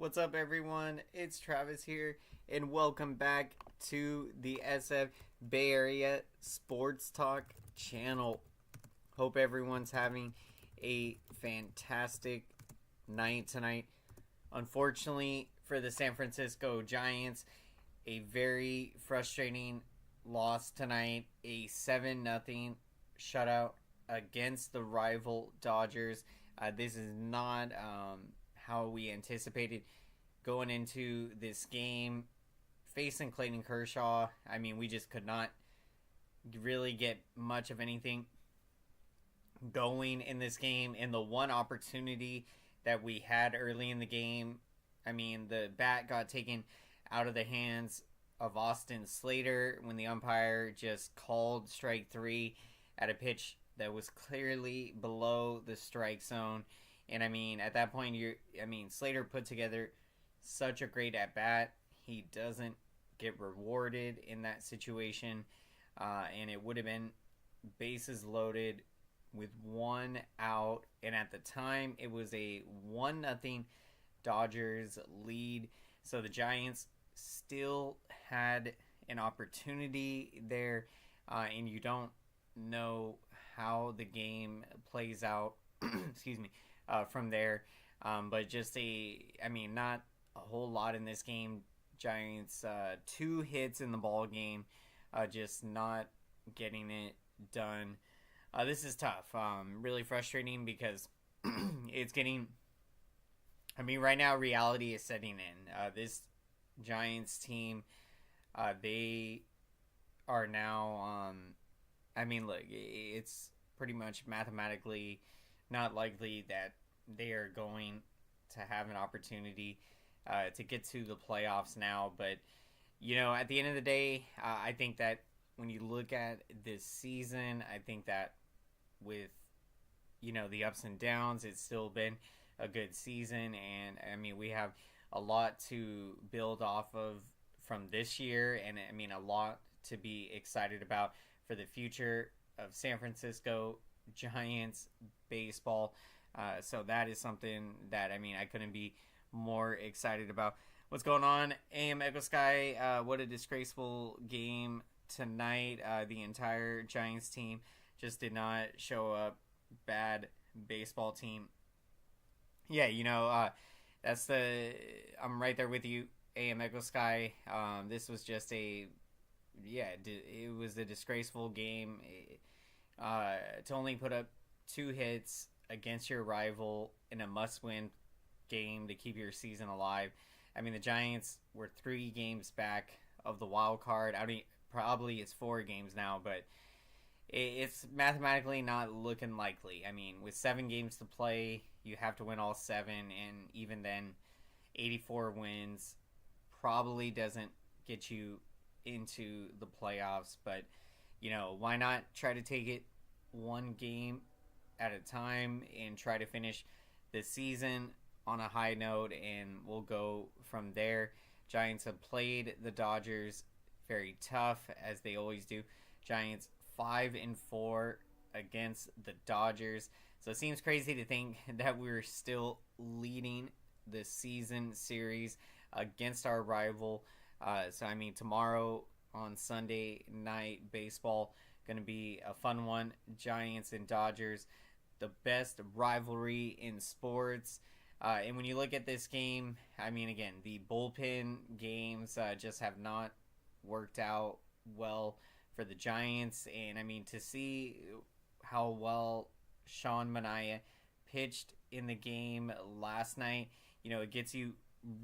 What's up, everyone? It's Travis here, and welcome back to the SF Bay Area Sports Talk channel. Hope everyone's having a fantastic night tonight. Unfortunately, for the San Francisco Giants, a very frustrating loss tonight, a 7-0 shutout against the rival Dodgers. This is not how we anticipated going into this game facing Clayton Kershaw. I mean, we just could not really get much of anything going in this game. And the one opportunity that we had early in the game, I mean, the bat got taken out of the hands of Austin Slater when the umpire just called strike three at a pitch that was clearly below the strike zone. And I mean, at that point, Slater put together such a great at bat. He doesn't get rewarded in that situation, and it would have been bases loaded with one out. And at the time, it was a 1-0 Dodgers lead. So the Giants still had an opportunity there, and you don't know how the game plays out. Excuse me. From there, but just not a whole lot in this game. Giants 2 hits in the ball game, just not getting it done. This is tough, really frustrating because it's getting. I mean, right now reality is setting in. This Giants team, they are now. Look, it's pretty much mathematically not likely that they are going to have an opportunity to get to the playoffs now. But, at the end of the day, I think that when you look at this season, I think that with, the ups and downs, it's still been a good season. And, we have a lot to build off of from this year. And, a lot to be excited about for the future of San Francisco Giants baseball. So that is something that I couldn't be more excited about. What's going on, AM Echo Sky? What a disgraceful game tonight. The entire Giants team just did not show up. Bad baseball team. Yeah, I'm right there with you, AM Echo Sky. This was just it was a disgraceful game. To only put up 2 hits against your rival in a must-win game to keep your season alive. The Giants were 3 games back of the wild card. Probably it's 4 games now, but it's mathematically not looking likely. With 7 games to play, you have to win all 7, and even then, 84 wins probably doesn't get you into the playoffs. But why not try to take it one game at a time and try to finish the season on a high note, and we'll go from there. Giants have played the Dodgers very tough, as they always do. Giants 5-4 against the Dodgers. So it seems crazy to think that we're still leading the season series against our rival. Tomorrow on Sunday Night Baseball, going to be a fun one. Giants and Dodgers, the best rivalry in sports. And when you look at this game, again, the bullpen games just have not worked out well for the Giants. And to see how well Sean Manaea pitched in the game last night, it gets you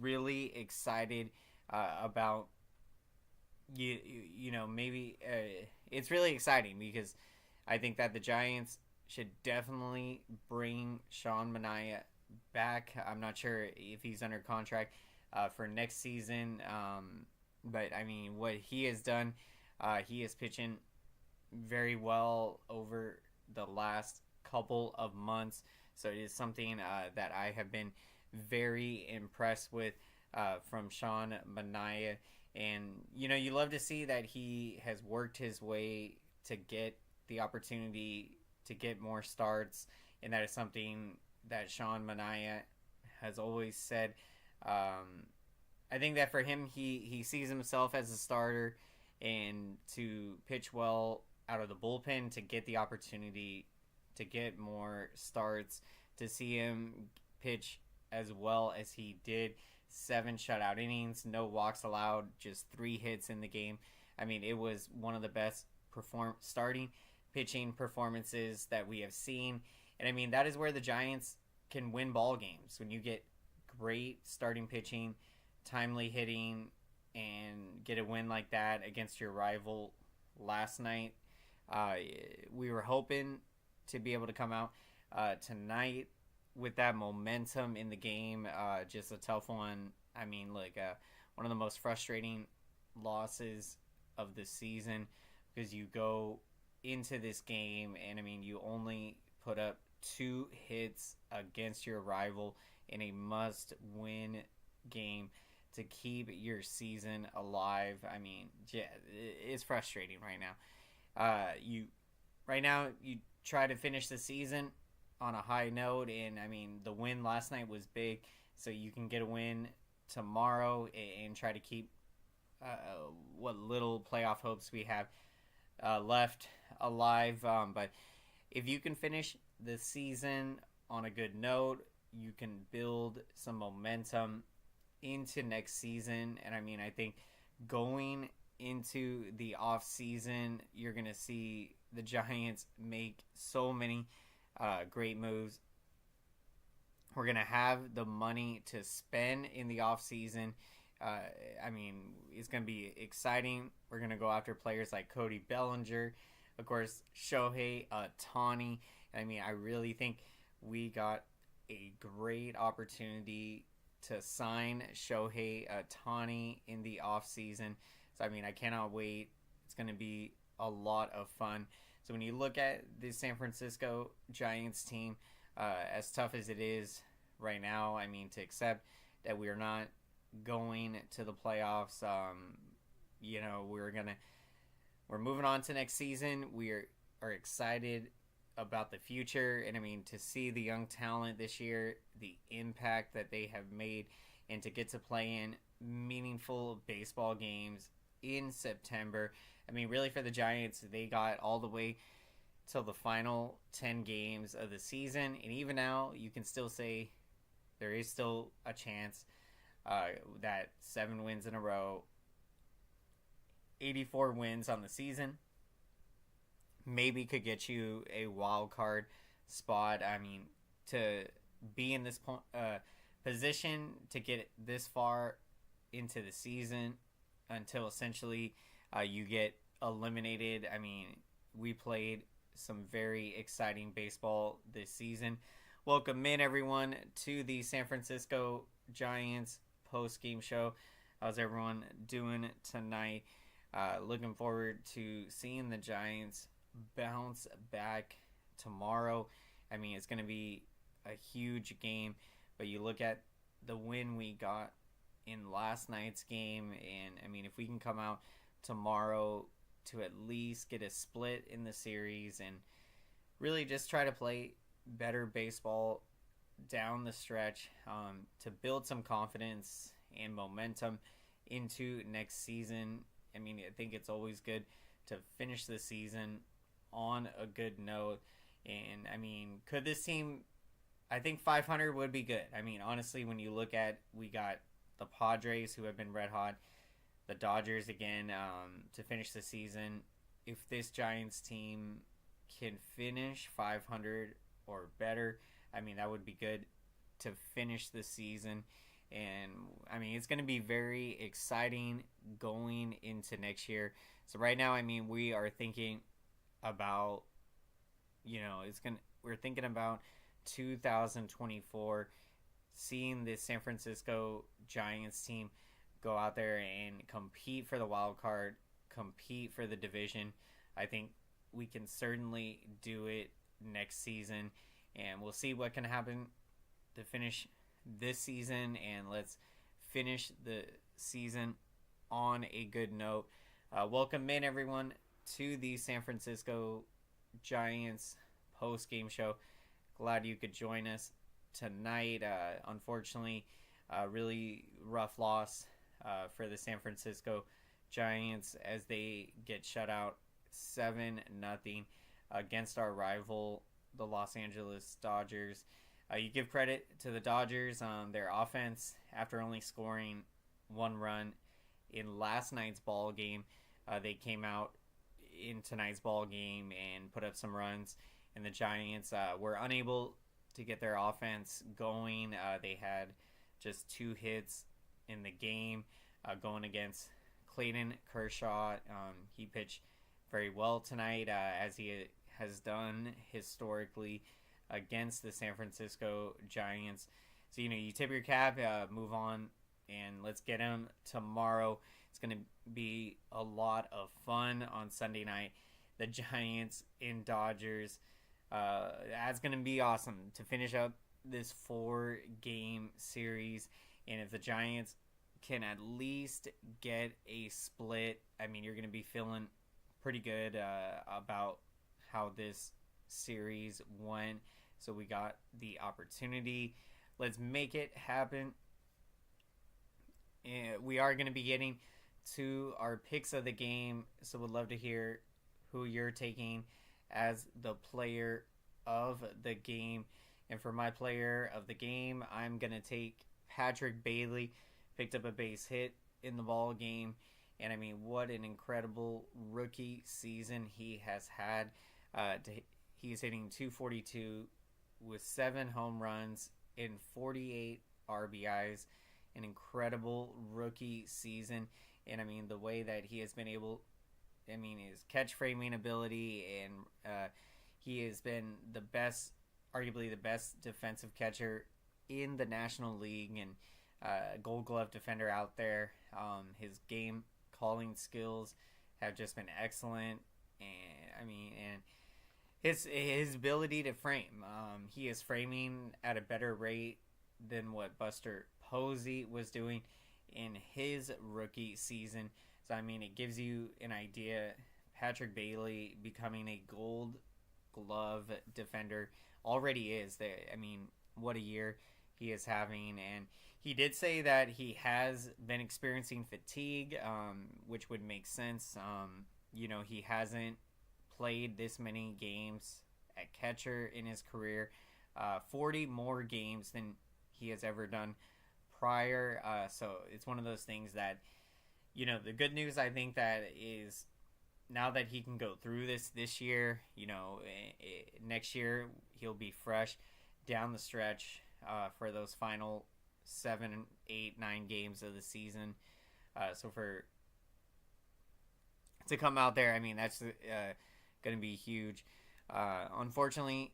really excited about it's really exciting because I think that the Giants should definitely bring Sean Manaea back. I'm not sure if he's under contract for next season, but what he has done, he is pitching very well over the last couple of months. So it is something that I have been very impressed with from Sean Manaea. And, you love to see that he has worked his way to get the opportunity to get more starts. And that is something that Sean Manaea has always said I think that for him, he sees himself as a starter, and to pitch well out of the bullpen to get the opportunity to get more starts, to see him pitch as well as he did. 7 shutout innings, no walks allowed, just 3 hits in the game. I mean, it was one of the best starting pitching performances that we have seen. And I mean, that is where the Giants can win ball games, when you get great starting pitching, timely hitting, and get a win like that against your rival last night. We were hoping to be able to come out tonight with that momentum in the game. Just a tough one. I mean, like one of the most frustrating losses of the season, because you go into this game and I mean, you only put up 2 hits against your rival in a must-win game to keep your season alive. I mean, yeah, it's frustrating right now. You try to finish the season on a high note, and I mean, the win last night was big, so you can get a win tomorrow and try to keep what little playoff hopes we have left alive. But if you can finish the season on a good note, you can build some momentum into next season. And I mean, I think going into the off season, you're going to see the Giants make so many great moves. We're going to have the money to spend in the off season. I mean, it's going to be exciting. We're going to go after players like Cody Bellinger, of course, Shohei Ohtani. I mean, I really think we got a great opportunity to sign Shohei Ohtani in the offseason. So, I mean, I cannot wait. It's going to be a lot of fun. So, when you look at the San Francisco Giants team, as tough as it is right now, I mean, to accept that we are not going to the playoffs, we're moving on to next season. We are excited about the future, and I mean, to see the young talent this year, the impact that they have made, and to get to play in meaningful baseball games in September. I mean, really, for the Giants, they got all the way till the final 10 games of the season, and even now, you can still say there is still a chance that 7 wins in a row, 84 wins on the season, maybe could get you a wild card spot. I mean, to be in this position to get this far into the season until essentially you get eliminated. I mean, we played some very exciting baseball this season. Welcome in, everyone, to the San Francisco Giants post-game show. How's everyone doing tonight? Looking forward to seeing the Giants bounce back tomorrow. I mean, it's going to be a huge game, but you look at the win we got in last night's game, and I mean, if we can come out tomorrow to at least get a split in the series and really just try to play better baseball down the stretch, to build some confidence and momentum into next season. I mean, I think it's always good to finish the season on a good note. And I mean, could this team, I think 500 would be good. I mean, honestly, when you look at, we got the Padres, who have been red hot, the Dodgers again, to finish the season. If this Giants team can finish 500 or better, I mean, that would be good to finish the season. And I mean, it's going to be very exciting going into next year. So right now, I mean, we are thinking about, we're thinking about 2024, seeing this San Francisco Giants team go out there and compete for the wild card, compete for the division. I think we can certainly do it next season, and we'll see what can happen to finish this season, and let's finish the season on a good note. Welcome in, everyone, to the San Francisco Giants post-game show. Glad you could join us tonight. Unfortunately, Really rough loss for the San Francisco Giants as they get shut out 7-0 against our rival, the Los Angeles Dodgers. You give credit to the Dodgers on their offense after only scoring one run in last night's ball game. They came out in tonight's ball game and put up some runs, and the Giants were unable to get their offense going. They had just 2 hits in the game going against Clayton Kershaw. He pitched very well tonight, as he has done historically against the San Francisco Giants. So, you tip your cap, move on, and let's get him tomorrow. It's going to be a lot of fun on Sunday night. The Giants in Dodgers. That's going to be awesome to finish up this 4-game series. And if the Giants can at least get a split, you're going to be feeling pretty good about how this series went. So we got the opportunity. Let's make it happen. And we are going to be getting to our picks of the game. So we'd love to hear who you're taking as the player of the game. And for my player of the game, I'm going to take Patrick Bailey. Picked up a base hit in the ball game. And what an incredible rookie season he has had. He's hitting .242 with 7 home runs and 48 RBIs. An incredible rookie season. And the way that he has been able, his catch framing ability, and he has been the best, arguably the best defensive catcher in the National League, and Gold Glove defender out there. His game calling skills have just been excellent, and his ability to frame. He is framing at a better rate than what Buster Posey was doing in his rookie season. So it gives you an idea. Patrick Bailey becoming a Gold Glove defender already is. What a year he is having. And he did say that he has been experiencing fatigue, which would make sense. He hasn't played this many games at catcher in his career. 40 more games than he has ever done prior. So it's one of those things that, the good news I think that is now that he can go through this year, next year he'll be fresh down the stretch for those final 7, 8, 9 games of the season. So to come out there, that's going to be huge. Unfortunately,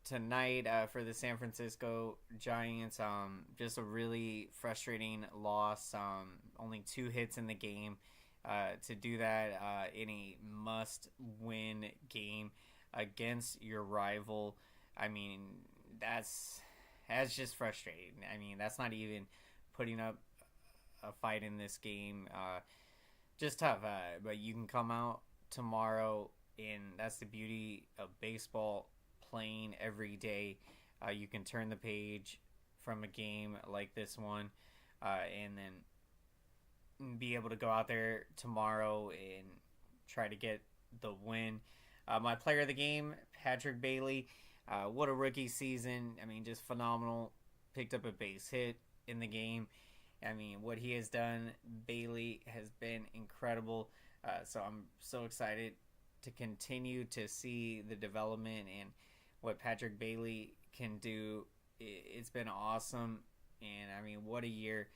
tonight for the San Francisco Giants, just a really frustrating loss. Only 2 hits in the game. To do that in a must-win game against your rival, that's just frustrating. That's not even putting up a fight in this game. Just tough. But you can come out tomorrow, and that's the beauty of baseball, playing every day. You can turn the page from a game like this one, and then be able to go out there tomorrow and try to get the win. My player of the game, Patrick Bailey. What a rookie season. Just phenomenal. Picked up a base hit in the game. What he has done, Bailey has been incredible. So I'm so excited to continue to see the development and what Patrick Bailey can do. It's been awesome. And what a year.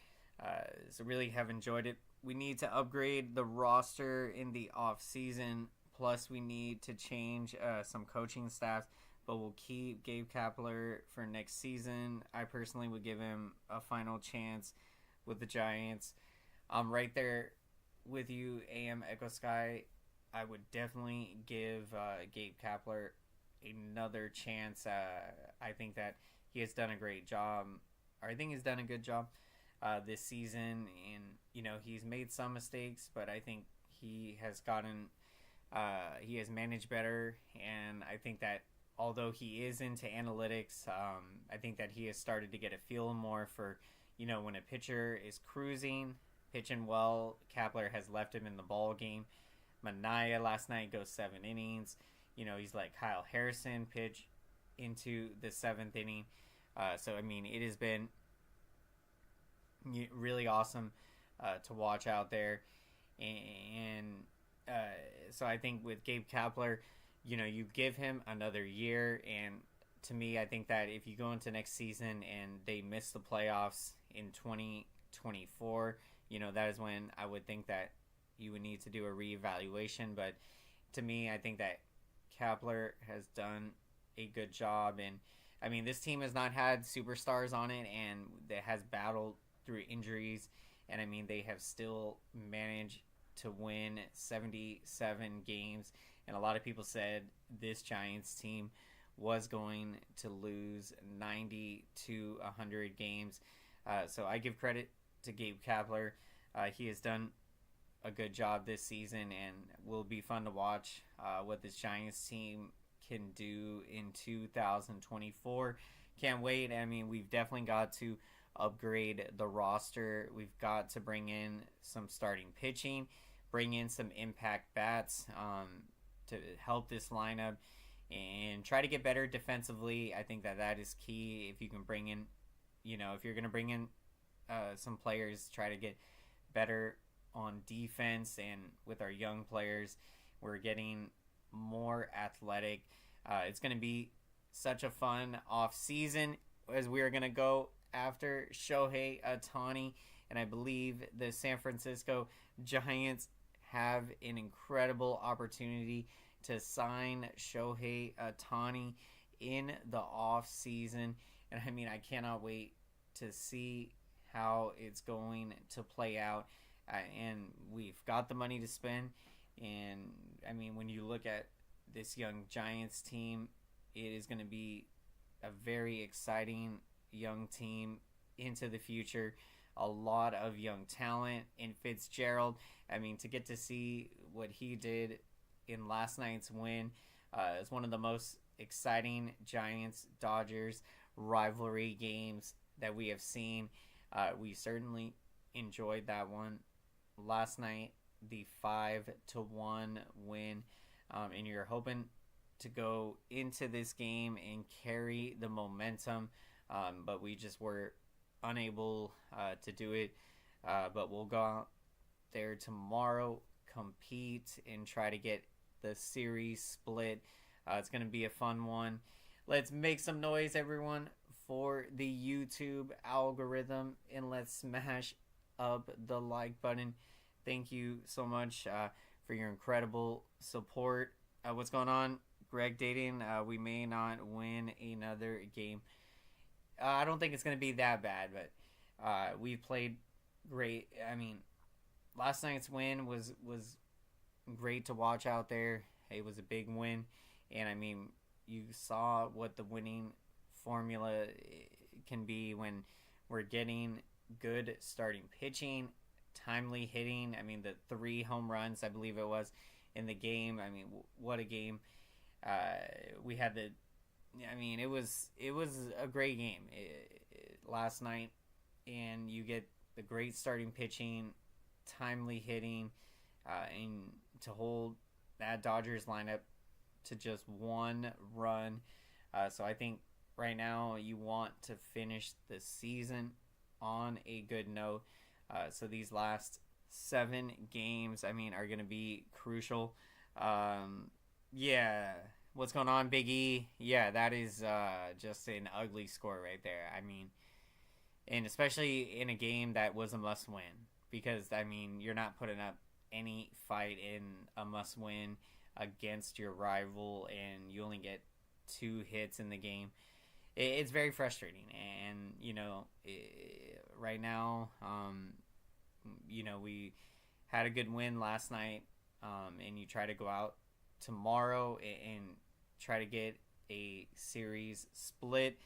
So really have enjoyed it. We need to upgrade the roster in the off season. Plus we need to change some coaching staffs. But we'll keep Gabe Kapler for next season. I personally would give him a final chance with the Giants. I'm right there with you, AM Echo Sky. I would definitely give Gabe Kapler another chance. I think that he has done a great job. I think he's done a good job this season. And, he's made some mistakes, but I think he has he has managed better. And I think that although he is into analytics, I think that he has started to get a feel more for, when a pitcher is cruising, pitching well, Kapler has left him in the ball game. Manaya last night goes 7 innings. He's like Kyle Harrison pitch into the 7th inning. So, I mean, it has been really awesome to watch out there. And so I think with Gabe Kapler, you give him another year. And to me, I think that if you go into next season and they miss the playoffs in 2024, that is when I would think that you would need to do a reevaluation. But to me, I think that Kapler has done a good job. And I mean, this team has not had superstars on it, and it has battled through injuries. And I mean, they have still managed to win 77 games. And a lot of people said this Giants team was going to lose 90 to 100 games. So I give credit to Gabe Kapler. He has done a good job this season, and will be fun to watch what this Giants team can do in 2024. Can't wait. I mean, we've definitely got to upgrade the roster. We've got to bring in some starting pitching, bring in some impact bats to help this lineup, and try to get better defensively. I think that is key. If you can bring in, if you're going to bring in some players, try to get better on defense. And with our young players, we're getting more athletic. It's going to be such a fun off season as we are going to go after Shohei Ohtani. And I believe the San Francisco Giants have an incredible opportunity to sign Shohei Ohtani in the off season. And I mean, I cannot wait to see how it's going to play out. And we've got the money to spend. And I mean, when you look at this young Giants team, it is going to be a very exciting young team into the future. A lot of young talent in Fitzgerald. I mean, to get to see what he did in last night's win is one of the most exciting Giants-Dodgers rivalry games that we have seen. We certainly enjoyed that one last night, the 5-1 win, and you're hoping to go into this game and carry the momentum, but we just were unable to do it. But we'll go out there tomorrow, compete, and try to get the series split. It's going to be a fun one. Let's make some noise, everyone, for the YouTube algorithm, and let's smash up the like button. Thank you so much for your incredible support. What's going on, Greg Dating? We may not win another game. I don't think it's going to be that bad, but we played great. I mean, last night's win was great to watch out there. It was a big win, and I mean, you saw what the winning formula can be when we're getting good starting pitching, timely hitting. I mean, the 3 home runs, I believe it was, in the game. I mean, what a game. We had it was a great game last night, and you get the great starting pitching, timely hitting, and to hold that Dodgers lineup to just 1 run. So I think right now you want to finish the season on a good note. So these last 7 games, I mean, are going to be crucial. Yeah. What's going on, Big E? Yeah, that is just an ugly score right there. I mean, and especially in a game that was a must-win. Because, I mean, you're not putting up any fight in a must-win against your rival, and you only get 2 hits in the game. It's very frustrating. And, right now, we had a good win last night, and you try to go out tomorrow and try to get a series split.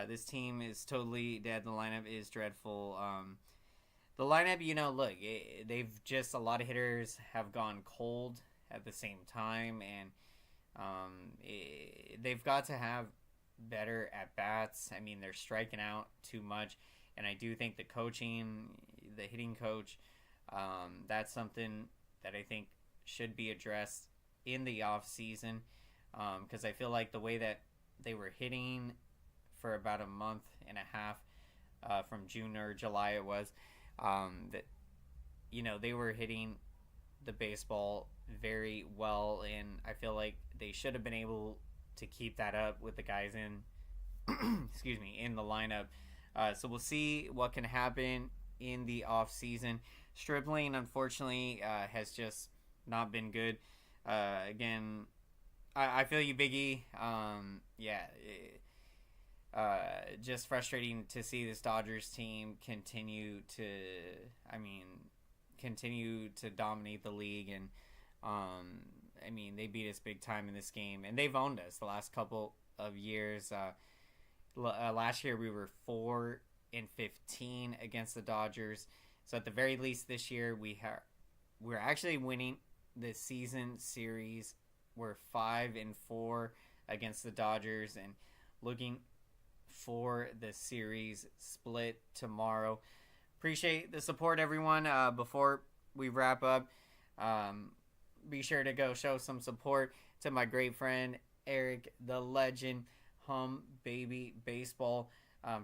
This team is totally dead. The lineup is dreadful. The lineup, look, they've just, a lot of hitters have gone cold at the same time, and they've got to have better at-bats. I mean, they're striking out too much, And I do think the coaching, the hitting coach, that's something that I think should be addressed in the off season, because I feel like the way that they were hitting for about a month and a half, from June or July it was, that they were hitting the baseball very well, and I feel like they should have been able to keep that up with the guys in in the lineup. So we'll see what can happen in the off season. Stripling, unfortunately, has just not been good. Again, I feel you, Biggie. Just frustrating to see this Dodgers team continue to dominate the league, and they beat us big time in this game, and they've owned us the last couple of years. Last year we were 4-15 against the Dodgers, so at the very least this year we're actually winning the season series. We're 5-4 against the Dodgers, and looking for the series split tomorrow. Appreciate the support, everyone. Before we wrap up, be sure to go show some support to my great friend Eric the Legend, Baby Baseball,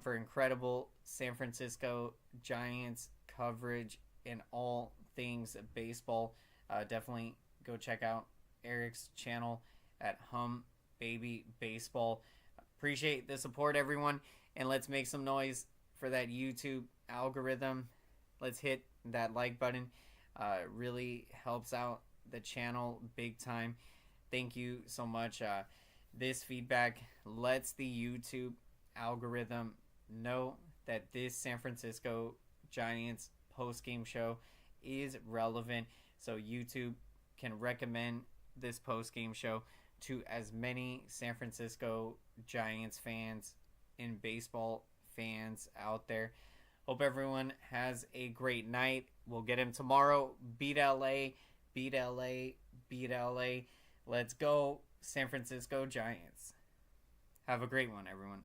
for incredible San Francisco Giants coverage in all things baseball. Definitely go check out Eric's channel at Baby Baseball. Appreciate the support, everyone, and let's make some noise for that YouTube algorithm. Let's hit that like button. It really helps out the channel big time. Thank you so much. This feedback lets the YouTube algorithm know that this San Francisco Giants post-game show is relevant, so YouTube can recommend this post-game show to as many San Francisco Giants fans and baseball fans out there. Hope everyone has a great night. We'll get him tomorrow. Beat LA, beat LA, beat LA. Let's go, San Francisco Giants. Have a great one, everyone.